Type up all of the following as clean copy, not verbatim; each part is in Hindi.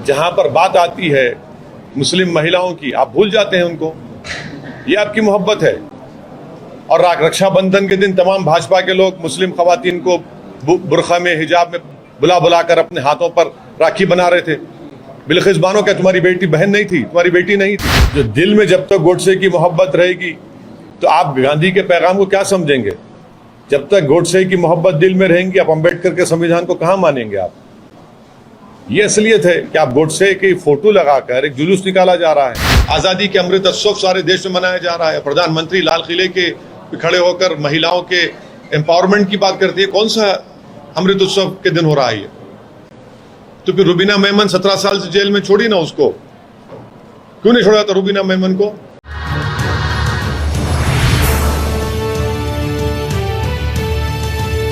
जहां पर बात आती है मुस्लिम महिलाओं की, आप भूल जाते हैं उनको। ये आपकी मोहब्बत है। और रक्षाबंधन के दिन तमाम भाजपा के लोग मुस्लिम खवातीन को बुरखा में, हिजाब में बुला बुलाकर अपने हाथों पर राखी बना रहे थे। बिल्किस बानो क्या तुम्हारी बेटी बहन नहीं थी? तुम्हारी बेटी नहीं थी? जो दिल में जब तक गोडसे की मोहब्बत रहेगी तो आप गांधी के पैगाम को क्या समझेंगे? जब तक गोडसे की मोहब्बत दिल में रहेंगी, आप अंबेडकर के संविधान को कहां मानेंगे? आप ये असलियत है कि आप गोडसे की फोटो लगाकर एक जुलूस निकाला जा रहा है। आजादी के अमृत उत्सव सारे देश में मनाया जा रहा है। प्रधानमंत्री लाल किले के खड़े होकर महिलाओं के एम्पावरमेंट की बात करती है। कौन सा अमृत उत्सव के दिन हो रहा है ये? तो फिर रुबीना मेमन 17 साल से जेल में छोड़ी ना, उसको क्यों नहीं छोड़ा था रुबीना मेमन को?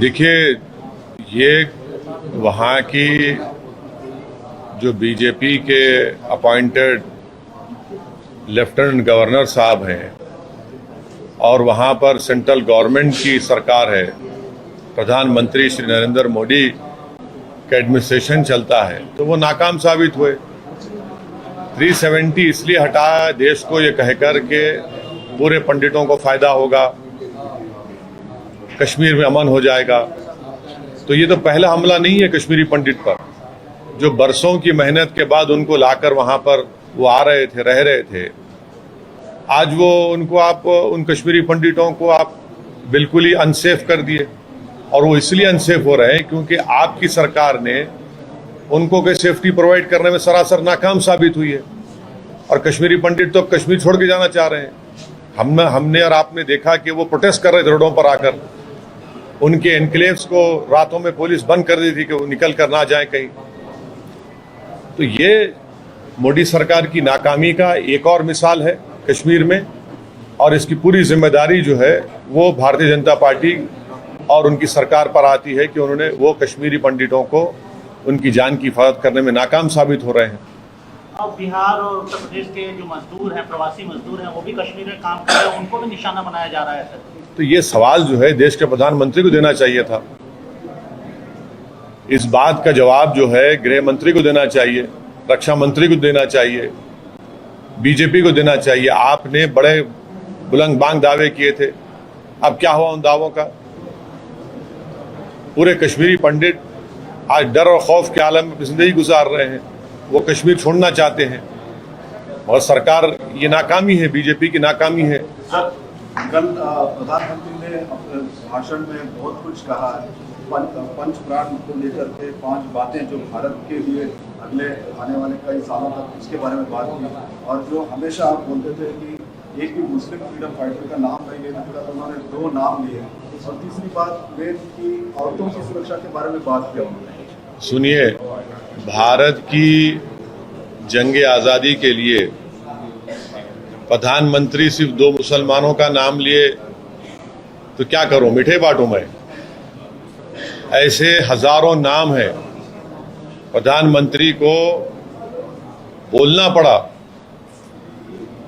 देखिए, ये वहां की जो बीजेपी के अपॉइंटेड लेफ्टिनेंट गवर्नर साहब हैं और वहां पर सेंट्रल गवर्नमेंट की सरकार है, प्रधानमंत्री श्री नरेंद्र मोदी का एडमिनिस्ट्रेशन चलता है, तो वो नाकाम साबित हुए। 370 इसलिए हटाया देश को ये कहकर के पूरे पंडितों को फायदा होगा, कश्मीर में अमन हो जाएगा। तो ये तो पहला हमला नहीं है कश्मीरी पंडित पर। जो बरसों की मेहनत के बाद उनको लाकर वहां पर वो आ रहे थे, रह रहे थे, आज वो उनको आप उन कश्मीरी पंडितों को आप बिल्कुल ही अनसेफ कर दिए। और वो इसलिए अनसेफ हो रहे हैं क्योंकि आपकी सरकार ने उनको कोई सेफ्टी प्रोवाइड करने में सरासर नाकाम साबित हुई है। और कश्मीरी पंडित तो कश्मीर छोड़ के जाना चाह रहे हैं। हमने और आपने देखा कि वो प्रोटेस्ट कर रहे थे रोडों पर आकर। उनके एनक्लेव्स को रातों में पुलिस बंद कर दी थी कि वो निकल कर ना जाए कहीं। तो ये मोदी सरकार की नाकामी का एक और मिसाल है कश्मीर में। और इसकी पूरी जिम्मेदारी जो है वो भारतीय जनता पार्टी और उनकी सरकार पर आती है कि उन्होंने वो कश्मीरी पंडितों को उनकी जान की हिफाजत करने में नाकाम साबित हो रहे हैं। अब बिहार और उत्तर प्रदेश के जो मजदूर हैं, प्रवासी मजदूर हैं, वो भी कश्मीर में काम कर रहे हैं, उनको भी निशाना बनाया जा रहा है सर। तो ये सवाल जो है देश के प्रधानमंत्री को देना चाहिए था। इस बात का जवाब जो है गृह मंत्री को देना चाहिए, रक्षा मंत्री को देना चाहिए, बीजेपी को देना चाहिए। आपने बड़े बुलंद बांग दावे किए थे, अब क्या हुआ उन दावों का? पूरे कश्मीरी पंडित आज डर और खौफ के आलम में जिंदगी गुजार रहे हैं। वो कश्मीर छोड़ना चाहते हैं और सरकार, ये नाकामी है, बीजेपी की नाकामी है। कल प्रधानमंत्री ने अपने भाषण में बहुत कुछ कहा है। पंच प्राण को लेकर के 5 बातें जो भारत के लिए अगले आने वाले कई सालों तक इसके बारे में बात की। और जो हमेशा आप बोलते थे कि एक भी मुस्लिम फ्रीडम फाइटर का नाम नहीं लेना था, तो उन्होंने 2 नाम लिए। और तीसरी बात वेद की औरतों की सुरक्षा के बारे में बात किया उन्होंने। सुनिए, भारत की जंगे आज़ादी के लिए प्रधानमंत्री सिर्फ 2 मुसलमानों का नाम लिए तो क्या करूं, मिठे बांटूं मैं? ऐसे हजारों नाम हैं। प्रधानमंत्री को बोलना पड़ा,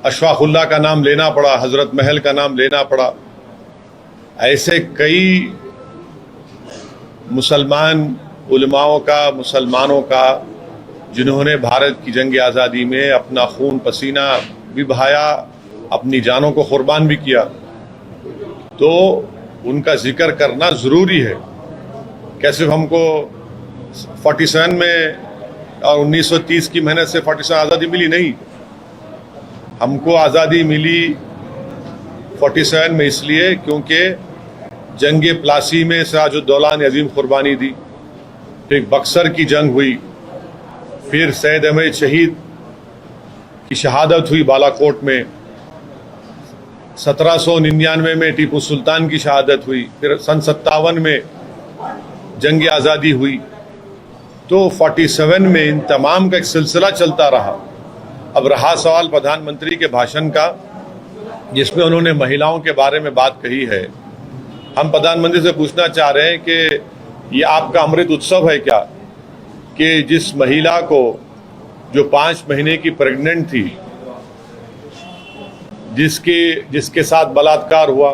अशफाकुल्लाह का नाम लेना पड़ा, हजरत महल का नाम लेना पड़ा। ऐसे कई मुसलमान उलमाओं का, मुसलमानों का, जिन्होंने भारत की जंग आज़ादी में अपना खून पसीना भी बहाया, अपनी जानों को कुर्बान भी किया, तो उनका जिक्र करना ज़रूरी है। कैसे हमको 47 में और 1930 की मेहनत से 47 आज़ादी मिली? नहीं, हमको आज़ादी मिली 47 में इसलिए क्योंकि जंग प्लासी में सिराजुद्दौला ने अजीम कुर्बानी दी, फिर बक्सर की जंग हुई, फिर सैयद अहमद शहीद की शहादत हुई बालाकोट में, 1799 में टीपू सुल्तान की शहादत हुई, फिर सन 57 में जंग आज़ादी हुई। तो 47 में इन तमाम का एक सिलसिला चलता रहा। अब रहा सवाल प्रधानमंत्री के भाषण का, जिसमें उन्होंने महिलाओं के बारे में बात कही है। हम प्रधानमंत्री से पूछना चाह रहे हैं कि ये आपका अमृत उत्सव है क्या कि जिस महिला को जो 5 महीने की प्रेग्नेंट थी, जिसके साथ बलात्कार हुआ,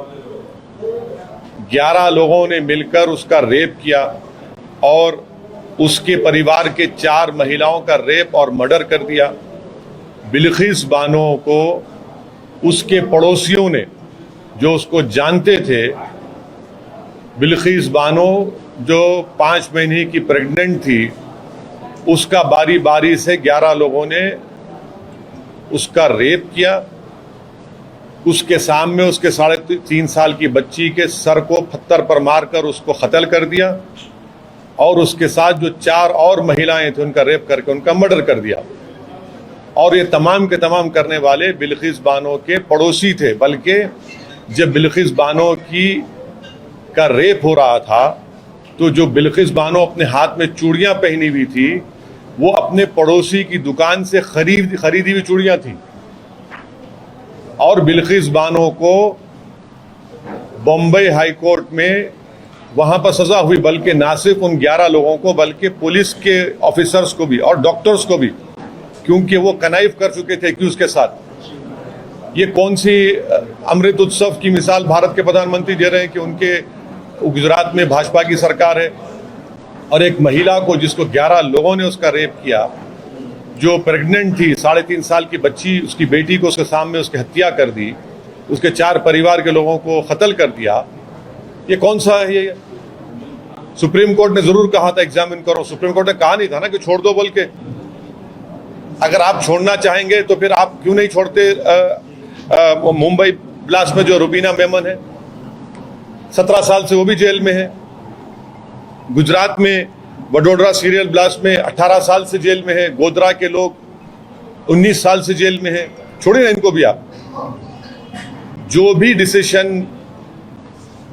11 लोगों ने मिलकर उसका रेप किया और उसके परिवार के 4 महिलाओं का रेप और मर्डर कर दिया। बिल्किस बानो को उसके पड़ोसियों ने, जो उसको जानते थे, बिल्किस बानो जो 5 महीने की प्रेग्नेंट थी, उसका बारी बारी से 11 लोगों ने उसका रेप किया। उसके सामने उसके 3.5 साल की बच्ची के सर को पत्थर पर मारकर उसको कत्ल कर दिया और उसके साथ जो 4 और महिलाएं थी उनका रेप करके उनका मर्डर कर दिया। और ये तमाम के तमाम करने वाले बिल्किस बानो के पड़ोसी थे। बल्कि जब बिल्किस बानो का रेप हो रहा था तो जो बिल्किस बानो अपने हाथ में चूड़ियां पहनी हुई थी वो अपने पड़ोसी की दुकान से खरीदी हुई चूड़ियां थी। और बिल्किस बानो को बॉम्बे हाई कोर्ट में वहां पर सजा हुई, बल्कि ना सिर्फ उन 11 लोगों को बल्कि पुलिस के ऑफिसर्स को भी और डॉक्टर्स को भी, क्योंकि वो कनाइफ कर चुके थे एक्यूज के साथ। ये कौन सी अमृत उत्सव की मिसाल भारत के प्रधानमंत्री दे रहे हैं कि उनके गुजरात में भाजपा की सरकार है और एक महिला को, जिसको 11 लोगों ने उसका रेप किया, जो प्रेग्नेंट थी, 3.5 साल की बच्ची, उसकी बेटी को उसके सामने उसकी हत्या कर दी, उसके 4 परिवार के लोगों को कत्ल कर दिया। ये कौन सा है? ये सुप्रीम कोर्ट ने जरूर कहा था एग्जामिन करो। सुप्रीम कोर्ट ने कहा नहीं था ना कि छोड़ दो बोल के। अगर आप छोड़ना चाहेंगे तो फिर आप क्यों नहीं छोड़ते मुंबई ब्लास्ट में जो रुबीना मेमन है, 17 साल से वो भी जेल में है। गुजरात में वडोदरा सीरियल ब्लास्ट में 18 साल से जेल में है। गोधरा के लोग 19 साल से जेल में है। छोड़िए ना इनको भी आप। जो भी डिसीजन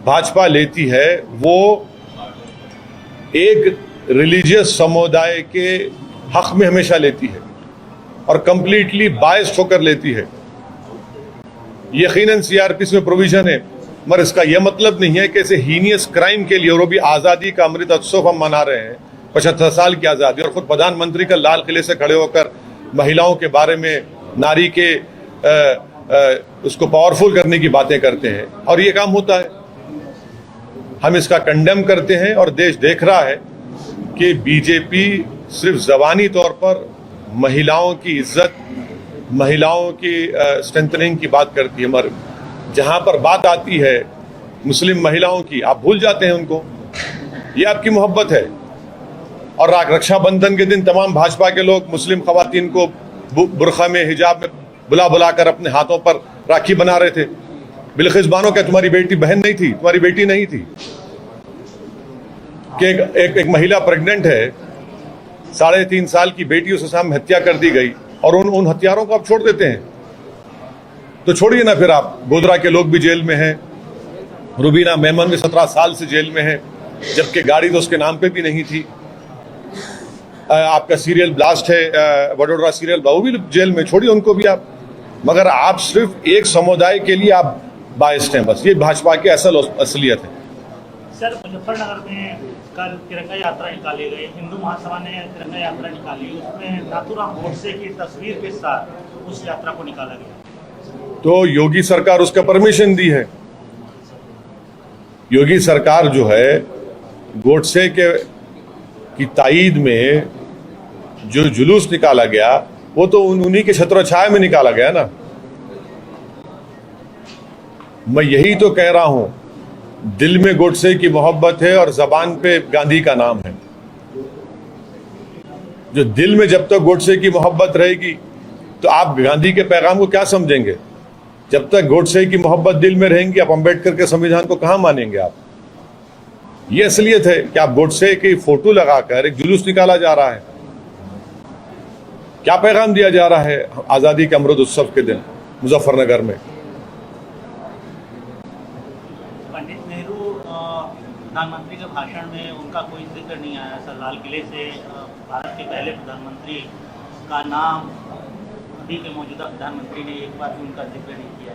भाजपा लेती है वो एक रिलीजियस समुदाय के हक में हमेशा लेती है और कंप्लीटली बायस्ड होकर लेती है। यकीनन सीआरपीसी में प्रोविजन है, मगर इसका यह मतलब नहीं है कि ऐसे हीनियस क्राइम के लिए, और वो भी आज़ादी का अमृत उत्सव हम मना रहे हैं, 75 साल की आज़ादी, और खुद प्रधानमंत्री का लाल किले से खड़े होकर महिलाओं के बारे में, नारी के उसको पावरफुल करने की बातें करते हैं, और ये काम होता है। हम इसका कंडेम करते हैं और देश देख रहा है कि बीजेपी सिर्फ ज़बानी तौर पर महिलाओं की इज्जत, महिलाओं की स्ट्रेंथनिंग की बात करती है, मगर जहां पर बात आती है मुस्लिम महिलाओं की, आप भूल जाते हैं उनको। ये आपकी मोहब्बत है। और रक्षाबंधन के दिन तमाम भाजपा के लोग मुस्लिम खवातीन को बुरखा में, हिजाब में बुला कर अपने हाथों पर राखी बना रहे थे। बिल्किस बानो क्या तुम्हारी बेटी बहन नहीं थी? तुम्हारी बेटी नहीं थी कि एक महिला प्रेग्नेंट है, 3.5 साल की बेटी, उसके सामने हत्या कर दी गई और उन हत्यारों को आप छोड़ देते हैं। तो छोड़िए ना फिर आप। गोधरा के लोग भी जेल में हैं। रुबीना मेमन भी 17 साल से जेल में है, जबकि गाड़ी तो उसके नाम पे भी नहीं थी। आपका सीरियल ब्लास्ट है, वडोदरा सीरियल, वो भी जेल में। छोड़िए उनको भी आप। मगर आप सिर्फ एक समुदाय के लिए आप बायस्ड हैं, बस। ये भाजपा की असलियत है। सर, मुजफ्फरनगर में कल तिरंगा यात्रा निकाली गई। हिंदू महासभा ने तिरंगा यात्रा निकाली, उसमें नाथूराम गोडसे की तस्वीर के साथ उस यात्रा को निकाला गया। तो योगी सरकार उसका परमिशन दी है। योगी सरकार जो है, गोडसे की ताईद में जो जुलूस निकाला गया वो तो उन्हीं के छत्रछाया में निकाला गया ना। मैं यही तो कह रहा हूं, दिल में गोडसे की मोहब्बत है और जबान पे गांधी का नाम है। जो दिल में जब तक गोडसे की मोहब्बत रहेगी तो आप गांधी के पैगाम को क्या समझेंगे? जब तक गोडसे की मोहब्बत दिल में रहेंगी, आप अंबेडकर के संविधान को कहां मानेंगे आप? ये असलियत है कि आप गोडसे की फोटो लगाकर एक जुलूस निकाला जा रहा है। क्या पैगाम दिया जा रहा है आजादी के अमृत उत्सव के दिन मुजफ्फरनगर में? पंडित नेहरू प्रधानमंत्री के भाषण में उनका कोई जिक्र नहीं आया। सर, लाल किले से भारत के पहले प्रधानमंत्री का नाम अभी के मौजूदा प्रधानमंत्री ने एक बार भी उनका जिक्र नहीं किया।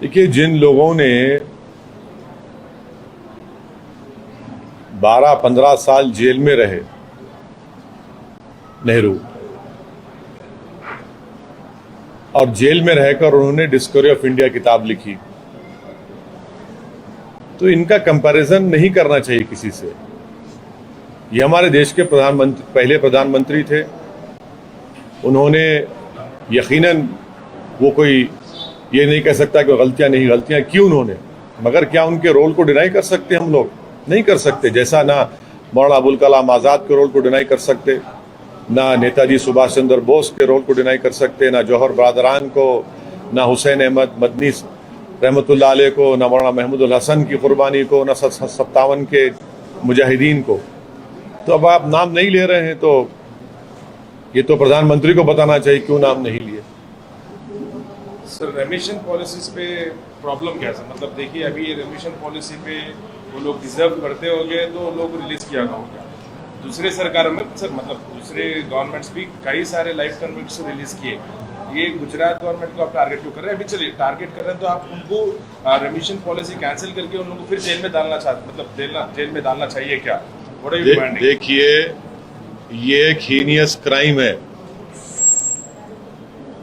देखिए, जिन लोगों ने 12-15 साल जेल में रहे, नेहरू, और जेल में रहकर उन्होंने डिस्कवरी ऑफ इंडिया किताब लिखी, तो इनका कंपैरिजन नहीं करना चाहिए किसी से। ये हमारे देश के पहले प्रधानमंत्री थे। उन्होंने यकीनन वो कोई ये नहीं कह सकता कि गलतियां की उन्होंने, मगर क्या उनके रोल को डिनाई कर सकते हम लोग? नहीं कर सकते। जैसा ना मौलाना अबुल कलाम आज़ाद के रोल को डिनाई कर सकते, ना नेताजी सुभाष चंद्र बोस के रोल को डिनाई कर सकते, ना जौहर बरदरान को, ना हुसैन अहमद मदनी रहमतुल्लाह अलैह को, ना मौलाना महमूदुल हसन की कुर्बानी को, ना 57 के मुजाहिदीन को। तो अब आप नाम नहीं ले रहे हैं तो ये तो प्रधानमंत्री को बताना चाहिए क्यों नाम नहीं लिए। सर, रेमिशन पॉलिसीज पे प्रॉब्लम क्या है? मतलब देखिए, अभी ये रेमिशन पॉलिसी पे वो लोग डिजर्व करते होंगे तो लोग रिलीज किया होगा। दूसरे सरकार में मतलब दूसरे गवर्नमेंट्स भी कई सारे लाइफ कन्विक्ट्स रिलीज किए। ये गुजरात गवर्नमेंट को आप टारगेट क्यों कर रहे हैं? अभी चलिए टारगेट कर रहे हैं तो आप उनको रेमिशन पॉलिसी कैंसिल करके उन लोगों को फिर जेल में डालना चाहते, मतलब जेल में डालना चाहिए क्या? देखिए, ये एक हीनियस क्राइम है,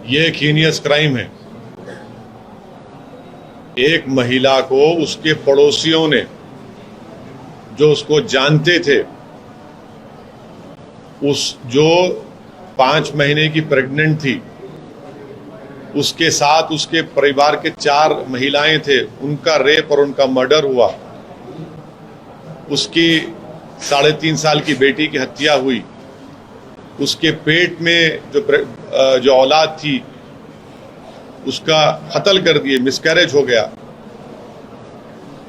ये एक हीनियस क्राइम है। एक महिला को उसके पड़ोसियों ने, जो उसको जानते थे, जो 5 महीने की प्रेग्नेंट थी, उसके साथ उसके परिवार के 4 महिलाएं थे, उनका रेप और उनका मर्डर हुआ। उसकी 3.5 साल की बेटी की हत्या हुई। उसके पेट में जो औलाद थी उसका कत्ल कर दिए, मिसकैरेज हो गया।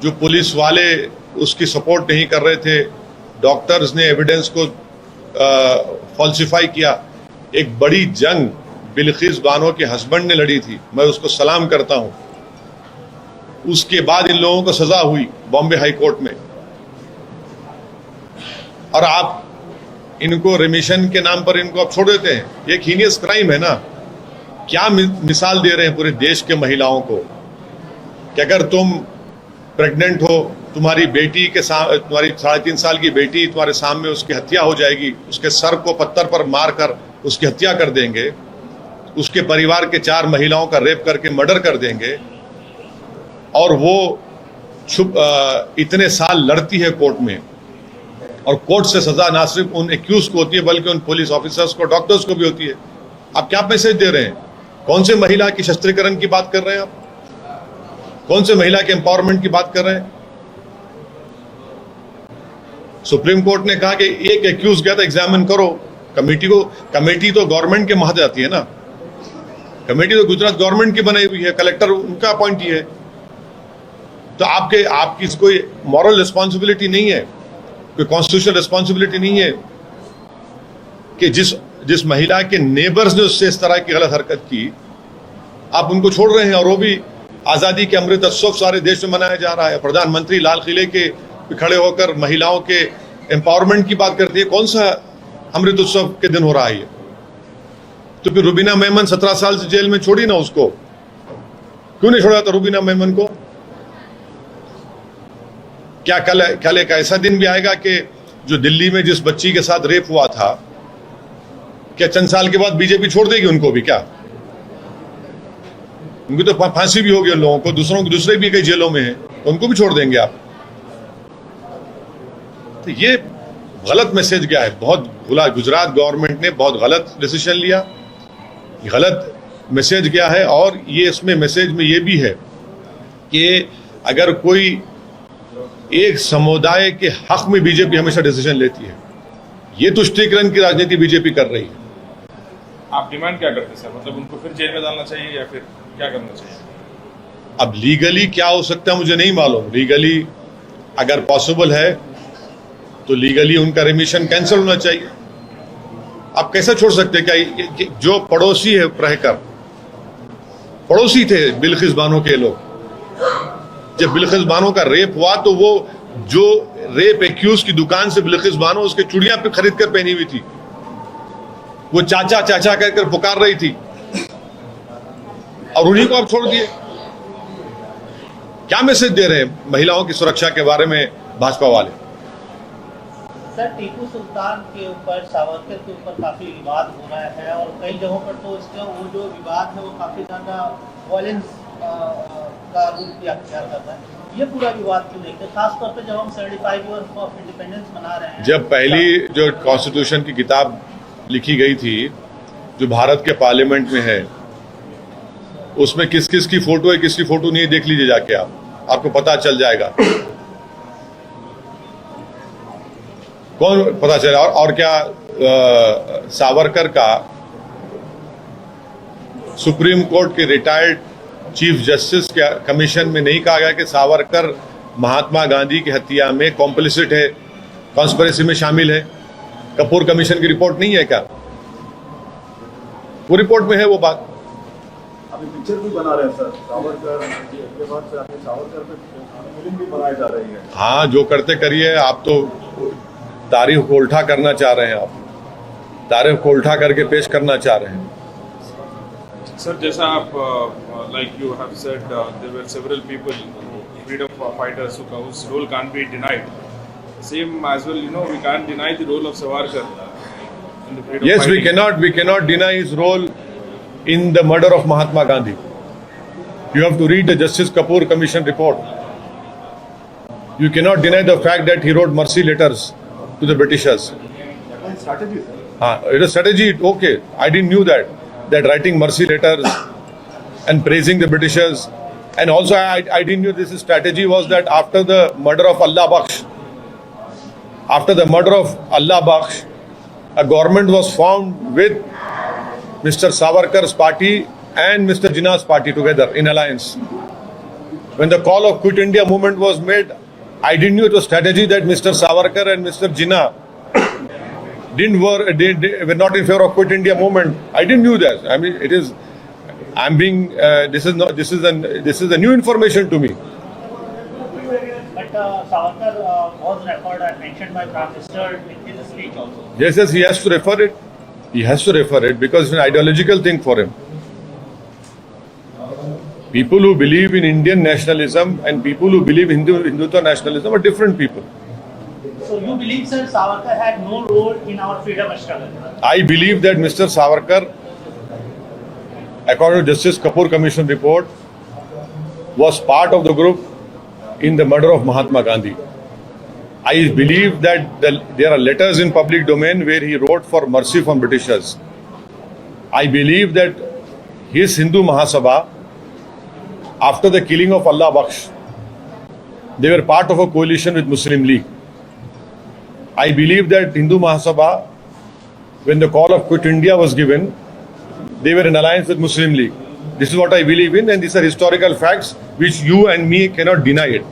जो पुलिस वाले उसकी सपोर्ट नहीं कर रहे थे, डॉक्टर्स ने एविडेंस को फॉल्सिफाई किया। एक बड़ी जंग बिल्किस बानो के हस्बैंड ने लड़ी थी, मैं उसको सलाम करता हूं। उसके बाद इन लोगों को सजा हुई बॉम्बे हाई कोर्ट में, और आप इनको रेमिशन के नाम पर इनको आप छोड़ देते हैं। ये एक हीनियस क्राइम है ना। क्या मिसाल दे रहे हैं पूरे देश के महिलाओं को कि अगर तुम प्रेग्नेंट हो, तुम्हारी बेटी के तुम्हारी 3.5 साल की बेटी तुम्हारे सामने, उसकी हत्या हो जाएगी, उसके सर को पत्थर पर मारकर उसकी हत्या कर देंगे, उसके परिवार के 4 महिलाओं का रेप करके मर्डर कर देंगे, और वो इतने साल लड़ती है कोर्ट में, और कोर्ट से सजा ना सिर्फ उन एक्यूज को होती है बल्कि उन पुलिस ऑफिसर्स को, डॉक्टर्स को भी होती है। आप क्या मैसेज दे रहे हैं? कौन से महिला की शस्त्रीकरण की बात कर रहे हैं आप? कौन से महिला के एम्पावरमेंट की बात कर रहे हैं? सुप्रीम कोर्ट ने कहा कि एक एक्यूज गया था, एग्जामिन करो। कमेटी तो गवर्नमेंट के महत आती है ना। कमेटी तो गुजरात गवर्नमेंट की बनाई हुई है, कलेक्टर उनका अपॉइंटी है। तो आपकी कोई मॉरल रिस्पॉन्सिबिलिटी नहीं है, कोई कॉन्स्टिट्यूशनल रिस्पॉन्सिबिलिटी नहीं है कि जिस महिला के नेबर्स ने उससे इस तरह की गलत हरकत की, आप उनको छोड़ रहे हैं। और वो भी आज़ादी के अमृत उत्सव सारे देश में मनाया जा रहा है। प्रधानमंत्री लाल किले के खड़े होकर महिलाओं के एम्पावरमेंट की बात करती है। कौन सा अमृत उत्सव के दिन हो रहा है ये? तो फिर रुबीना मेमन 17 साल से जेल में छोड़ी ना, उसको क्यों नहीं छोड़ा था रुबीना मेमन को? क्या कल एक ऐसा दिन भी आएगा कि जो दिल्ली में जिस बच्ची के साथ रेप हुआ था, क्या चंद साल के बाद बीजेपी छोड़ देगी उनको भी? क्या उनकी तो फांसी भी होगी उन लोगों को, दूसरे भी कई जेलों में हैं, तो उनको भी छोड़ देंगे आप? तो ये गलत मैसेज गया है। गुजरात गवर्नमेंट ने बहुत गलत डिसीजन लिया, गलत मैसेज गया है। और ये इसमें मैसेज में ये भी है कि अगर कोई एक समुदाय के हक में बीजेपी हमेशा डिसीजन लेती है, ये तुष्टीकरण की राजनीति बीजेपी कर रही है। आप डिमांड क्या करते हैं सर? मतलब उनको फिर जेल में डालना चाहिए या फिर क्या करना चाहिए? अब लीगली क्या हो सकता है मुझे नहीं मालूम। लीगली अगर पॉसिबल है तो लीगली उनका रेमिशन कैंसिल होना चाहिए। आप कैसे छोड़ सकते हैं? क्या जो पड़ोसी है, रहकर पड़ोसी थे बिल्किस बानो के लोग, जब बिल्किस बानो का रेप हुआ तो वो जो रेप एक्यूज की दुकान से बिल्किस बानो उसके चूड़ियां पे खरीद कर पहनी हुई थी, वो चाचा चाचा कहकर पुकार रही थी, और उन्हीं को आप छोड़ दिए। क्या मैसेज दे रहे हैं महिलाओं की सुरक्षा के बारे में भाजपा वाले? सर, टीपू सुल्तान के ऊपर, सावरकर के ऊपर काफी विवाद हो रहा है, और कई जगहों पर तो इसका वो जो विवाद है वो काफी ज्यादा वायलेंस का रूप भी अख्तियार कर रहा है। ये पूरा विवाद क्यों देखते हैं, खासतौर पे जब हम 75 ईयर्स ऑफ इंडिपेंडेंस मना रहे हैं। जब पहली जो कॉन्स्टिट्यूशन की किताब लिखी गई थी जो भारत के पार्लियामेंट में है, उसमें किस किस की फोटो है किसकी फोटो नहीं है देख लीजिए जाके, आपको पता चल जाएगा कौन पता चला। और क्या सावरकर का सुप्रीम कोर्ट के रिटायर्ड चीफ जस्टिस के कमीशन में नहीं कहा गया कि सावरकर महात्मा गांधी की हत्या में कॉम्प्लिसिट है, कॉन्स्पिरेसी में शामिल है? कपूर कमीशन की रिपोर्ट नहीं है क्या? वो रिपोर्ट में है वो बात। अभी पिक्चर भी बना रहे हैं सर सावरकर के बाद से, अभी सावरकर पे फिल्म भी बनाई जा रही है। हाँ, जो करते करिए, आप तो तारीख को उल्टा करना चाह रहे हैं, आप तारीख को उल्टा करके पेश करना चाह रहे हैं। सर जैसा आप like you have said there were several people freedom fighters whose role can't be denied, same as well, you know, we can't deny the role of Savarkar in the freedom Yes, fighting. we cannot deny his role in the murder of Mahatma Gandhi. You have to read the Justice Kapoor Commission report. You cannot deny the fact that he wrote mercy letters to the Britishers. Strategy sir. It is strategy, okay. I didn't knew that writing mercy letters and praising the Britishers, and also I didn't knew this strategy was that after the murder of Allah Bakhsh, a government was formed with Mr. Savarkar's party and Mr. Jinnah's party together in alliance. When the call of Quit India movement was made, I didn't knew it was strategy that Mr. Savarkar and Mr. Jinnah were not in favor of Quit India movement. I didn't knew that. I mean, it is. I'm being. This is a new information to me. But Savarkar was referred and mentioned by Prime Minister in his speech also. Yes, he has to refer it. He has to refer it because it's an ideological thing for him. People who believe in Indian nationalism and people who believe in Hindutva nationalism are different people. So you believe, sir, Savarkar had no role in our freedom struggle? I believe that Mr. Savarkar, according to Justice Kapoor Commission report, was part of the group in the murder of Mahatma Gandhi. I believe that there are letters in public domain where he wrote for mercy from Britishers. I believe that his Hindu Mahasabha, after the killing of Allah Bakhsh, they were part of a coalition with Muslim League. I believe that Hindu Mahasabha, when the call of Quit India was given, they were in alliance with Muslim League. This is what I believe in, and these are historical facts which you and me cannot deny it.